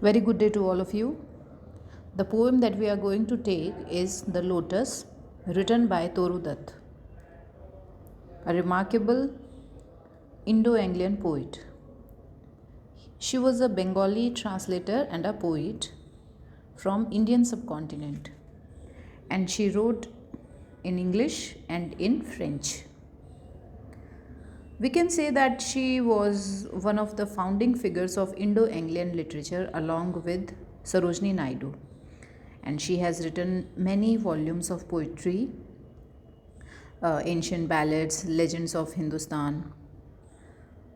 Very good day to all of you. The poem that we are going to take is The Lotus, written by Toru Dutt, a remarkable Indo-Anglian poet. She was a Bengali translator and a poet from Indian subcontinent, and she wrote in English and in French. We can say that she was one of the founding figures of Indo-Anglian literature along with Sarojini Naidu, and she has written many volumes of poetry, ancient ballads, legends of Hindustan.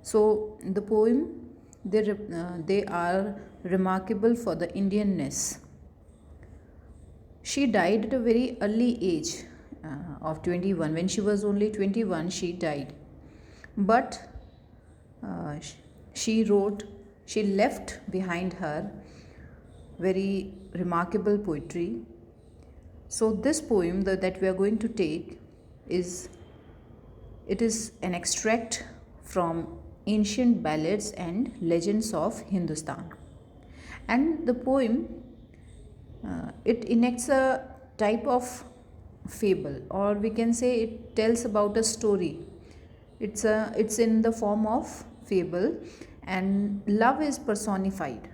So the poem, they are remarkable for the Indianness. She died at a very early age of 21. When she was only 21, she died. But uh, she wrote, she left behind her very remarkable poetry. So this poem that we are going to take is an extract from ancient ballads and legends of Hindustan. And the poem, it enacts a type of fable, or we can say it tells about a story. It's in the form of fable, and love is personified,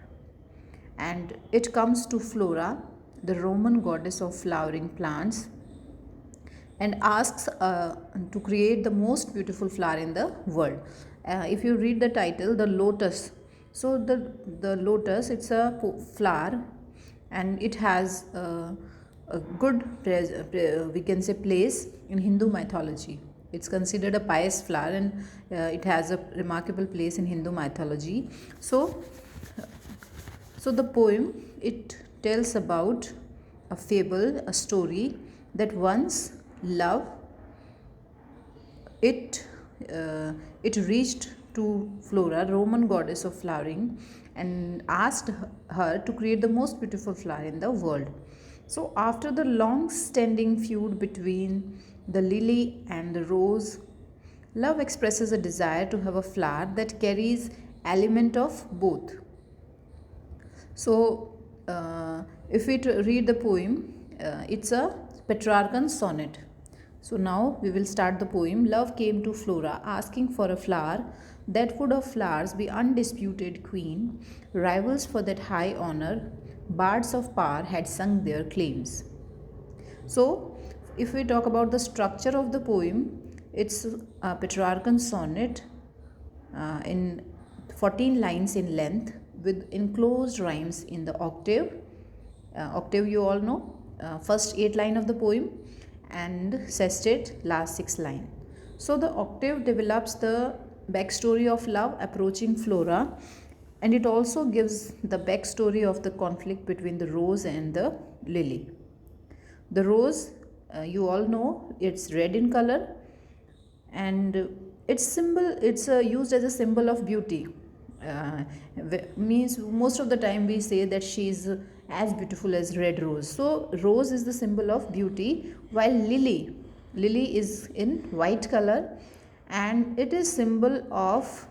and it comes to Flora, the Roman goddess of flowering plants, and asks to create the most beautiful flower in the world. If you read the title, the lotus, so the lotus, it's a flower, and it has a good we can say place in Hindu mythology. It's considered a pious flower, and it has a remarkable place in Hindu mythology. So the poem, it tells about a fable, a story, that once love, it reached to Flora, Roman goddess of flowering, and asked her to create the most beautiful flower in the world. So after the long standing feud between the lily and the rose, love expresses a desire to have a flower that carries element of both. So if we read the poem, it's a Petrarchan sonnet. So now we will start the poem. Love came to Flora asking for a flower that would of flowers be undisputed queen. Rivals for that high honor, bards of power had sung their claims. So if we talk about the structure of the poem, it's a Petrarchan sonnet in 14 lines in length with enclosed rhymes in the octave. Octave, you all know, first 8 line of the poem, and sestet, last 6 line. So the octave develops the backstory of love approaching Flora, and it also gives the backstory of the conflict between the rose and the lily. The rose, you all know, it's red in color, and it's used as a symbol of beauty. Means most of the time we say that she is as beautiful as red rose. So rose is the symbol of beauty, while lily is in white color, and it is symbol of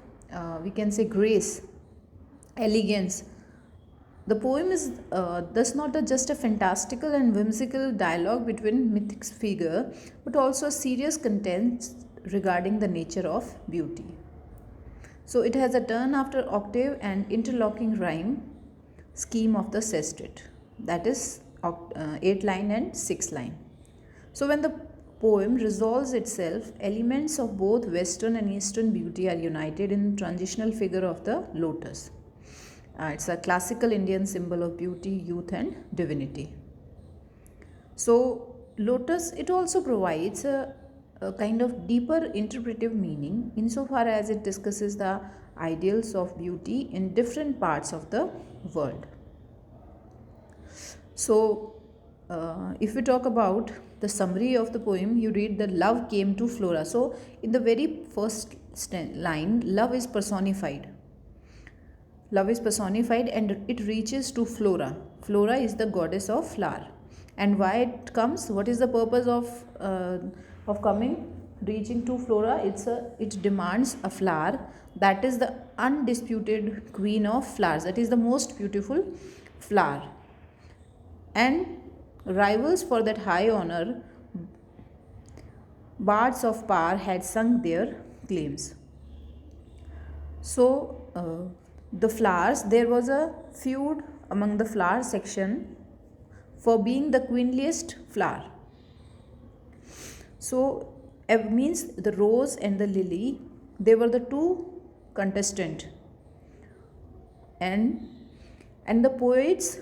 we can say grace, elegance. The poem is thus not just a fantastical and whimsical dialogue between mythic figure, but also a serious content regarding the nature of beauty. So it has a turn after octave and interlocking rhyme scheme of the sestet, that is 8 line and 6 line. So when the poem resolves itself, elements of both western and eastern beauty are united in transitional figure of the lotus. It's a classical Indian symbol of beauty, youth and divinity. So lotus, it also provides a kind of deeper interpretive meaning insofar as it discusses the ideals of beauty in different parts of the world. So if we talk about the summary of the poem, you read that love came to Flora. So in the very first line, love is personified. Love is personified, and it reaches to Flora. Flora is the goddess of flower. And why it comes? What is the purpose of coming? reaching to Flora, it demands a flower that is the undisputed queen of flowers, that is the most beautiful flower. And rivals for that high honor, bards of power had sung their claims. So, the flowers, there was a feud among the flower section for being the queenliest flower. So, means the rose and the lily, they were the two contestant, and the poets,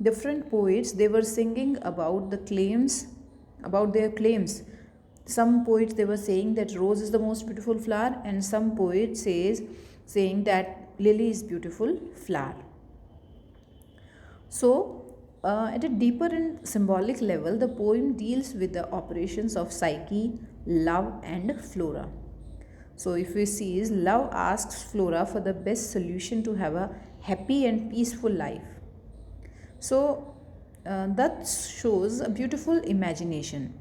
different poets, they were singing about the claims, about their claims. Some poets, they were saying that rose is the most beautiful flower, and some poet saying that lily is beautiful flower. So, at a deeper and symbolic level, the poem deals with the operations of Psyche, love, and Flora. So, if we see, is love asks Flora for the best solution to have a happy and peaceful life. So, that shows a beautiful imagination.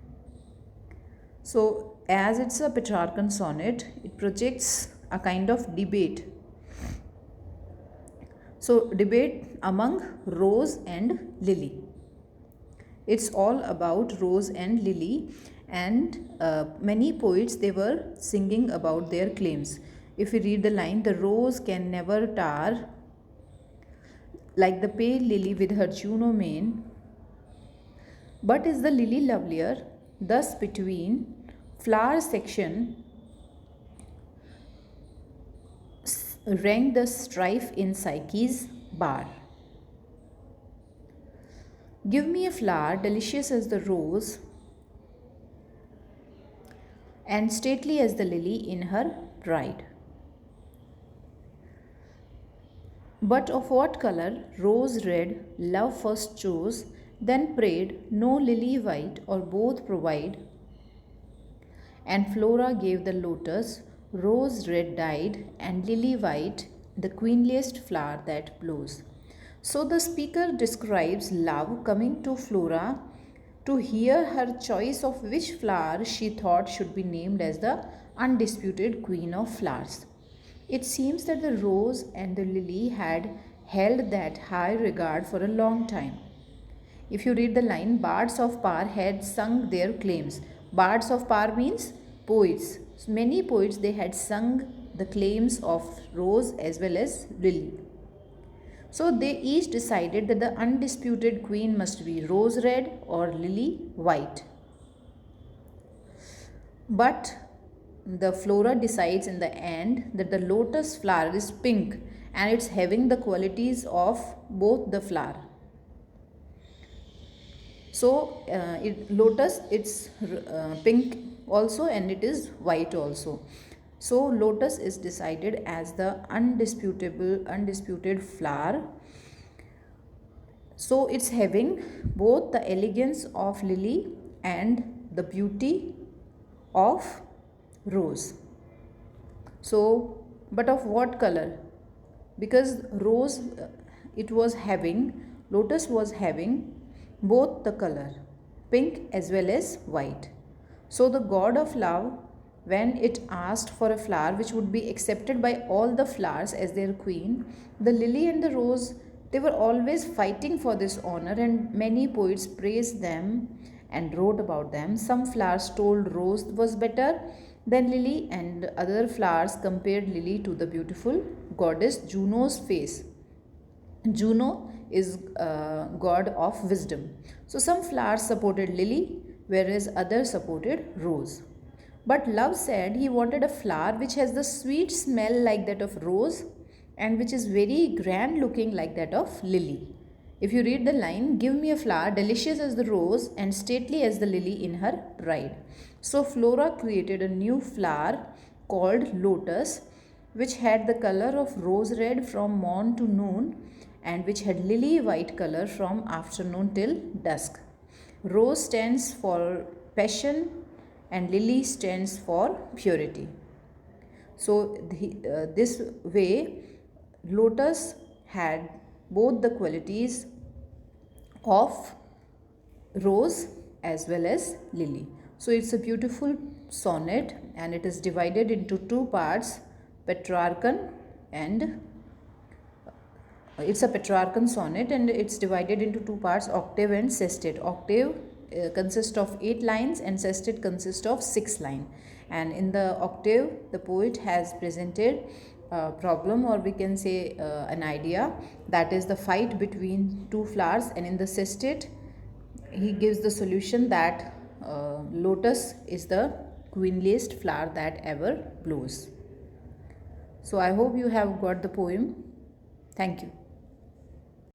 So, as it's a Petrarchan sonnet, it projects a kind of debate. So, debate among rose and lily. It's all about rose and lily, and many poets, they were singing about their claims. If we read the line, the rose can never tar like the pale lily with her Juno mane, but is the lily lovelier? Thus between flower section rang the strife in Psyche's bar. Give me a flower delicious as the rose and stately as the lily in her pride. But of what color? Rose red, love first chose, then prayed, no lily white, or both provide. And Flora gave the lotus, rose red dyed, and lily white, the queenliest flower that blows. So the speaker describes love coming to Flora to hear her choice of which flower she thought should be named as the undisputed queen of flowers. It seems that the rose and the lily had held that high regard for a long time. If you read the line, bards of power had sung their claims. Bards of power means poets. Many poets, they had sung the claims of rose as well as lily. So they each decided that the undisputed queen must be rose red or lily white. But the Flora decides in the end that the lotus flower is pink and it's having the qualities of both the flower. So lotus, it's pink also and it is white also. So lotus is decided as the undisputed flower. So it's having both the elegance of lily and the beauty of rose. So, but of what color? Because rose, lotus was having both the color, pink as well as white. So the god of love, when it asked for a flower which would be accepted by all the flowers as their queen, the lily and the rose, they were always fighting for this honor, and many poets praised them and wrote about them. Some flowers told rose was better than lily, and other flowers compared lily to the beautiful goddess Juno's face. Juno is god of wisdom. So some flowers supported lily, whereas others supported rose. But love said he wanted a flower which has the sweet smell like that of rose and which is very grand looking like that of lily. If you read the line, give me a flower delicious as the rose and stately as the lily in her pride. So Flora created a new flower called lotus, which had the color of rose red from morn to noon and which had lily white color from afternoon till dusk. Rose stands for passion and lily stands for purity. So this way, lotus had both the qualities of rose as well as lily. So it's a beautiful sonnet and it is divided into two parts, Petrarchan and it's a Petrarchan sonnet, and it's divided into two parts, octave and sestet. Octave consists of 8 lines and sestet consists of 6 lines. And in the octave, the poet has presented a problem, or we can say an idea, that is the fight between two flowers, and in the sestet he gives the solution that lotus is the queenliest flower that ever blows. So I hope you have got the poem. Thank you.